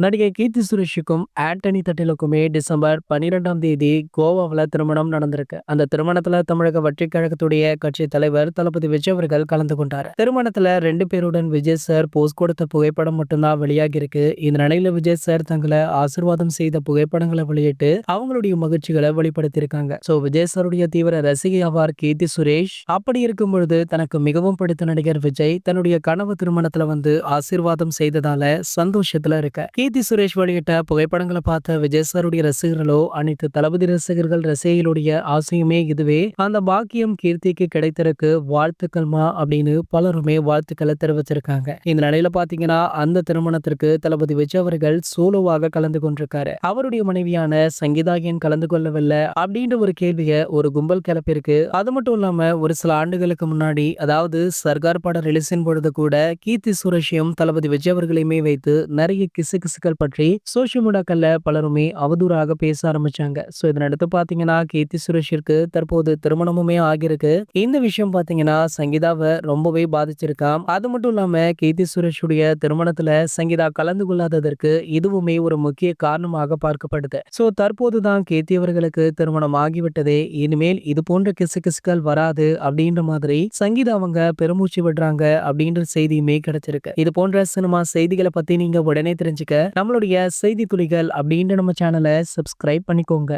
நடிகை கீர்த்தி சுரேஷுக்கும் ஆண்டனி தட்டிலுக்குமே டிசம்பர் 12ஆம் தேதி கோவாவில் திருமணம் நடந்திருக்கு. அந்த திருமணத்துல தமிழக வெற்றிக் கழகத்துடைய கட்சி தலைவர் தளபதி விஜய் அவர்கள் கலந்து கொண்டார். திருமணத்துல 2 பேருடன் விஜய் சார் போஸ் கொடுத்த புகைப்படம் மட்டும்தான் வெளியாகி இருக்கு. இந்த நிலையில விஜய் சார் தங்களை ஆசீர்வாதம் செய்த புகைப்படங்களை வெளியிட்டு அவங்களுடைய மகிழ்ச்சிகளை வெளிப்படுத்தியிருக்காங்க. விஜய் சாருடைய தீவிர ரசிகை ஆவார் கீர்த்தி சுரேஷ். அப்படி இருக்கும் பொழுது தனக்கு மிகவும் பிடித்த நடிகர் விஜய் தன்னுடைய கனவு திருமணத்துல வந்து ஆசீர்வாதம் செய்ததால சந்தோஷத்துல இருக்க. கீர்த்தி சுரேஷ் வெளியிட்ட புகைப்படங்களை பார்த்த விஜய் சாருடைய ரசிகர்களோ அனைத்து தளபதி ரசிகர்கள் ரசிகைகளுடைய ஆசையுமே இதுவே. அந்த பாக்கியம் கீர்த்திக்கு கிடைத்திருக்கு, வாழ்த்துக்கள்மா அப்படின்னு பலருமே வாழ்த்துக்களை தெரிவிச்சிருக்காங்க. இந்த நிலையில பாத்தீங்கன்னா அந்த திருமணத்திற்கு தளபதி விஜய் அவர்கள் சோலோவாக கலந்து கொண்டிருக்காரு. அவருடைய மனைவியான சங்கீதா ஏன் கலந்து கொள்ளவில்லை அப்படின்ற ஒரு கேள்வியை ஒரு கும்பல் கிளப்பியிருக்கு. அது மட்டும் இல்லாம ஒரு சில ஆண்டுகளுக்கு முன்னாடி, அதாவது சர்கார் படம் ரிலீஸின் பொழுது கூட கீர்த்தி சுரேஷையும் தளபதி விஜய் அவர்களையுமே வைத்து நிறைய கிசுகிசுக்கள் பற்றி சோசியல் மீடியாக்கள்ல பலருமே அவதூறாக பேச ஆரம்பிச்சாங்க. இதனடுத்து பாத்தீங்கன்னா கீர்த்தி சுரேஷிற்கு தற்போது திருமணமுமே ஆகியிருக்கு. இந்த விஷயம் பாத்தீங்கன்னா சங்கீதாவை ரொம்பவே பாதிச்சிருக்காம். அது மட்டும் இல்லாம கீர்த்தி சுரேஷுடைய திருமணத்துல சங்கீதா கலந்து கொள்ளாததற்கு இதுவுமே ஒரு முக்கிய காரணமாக பார்க்கப்படுது. தற்போதுதான் கீர்த்தி அவர்களுக்கு திருமணம் ஆகிவிட்டதே, இனிமேல் இது போன்ற கிசுகிசுக்கள் வராது அப்படின்ற மாதிரி சங்கீதா அவங்க பெருமூச்சு விடுறாங்க அப்படின்ற செய்தியுமே கிடைச்சிருக்கு. இது போன்ற சினிமா செய்திகளை பத்தி நீங்க உடனே தெரிஞ்சுக்க நம்மளுடைய செய்தி துளிகள் அப்படின்ற நம்ம சேனலை சப்ஸ்கிரைப் பண்ணிக்கோங்க.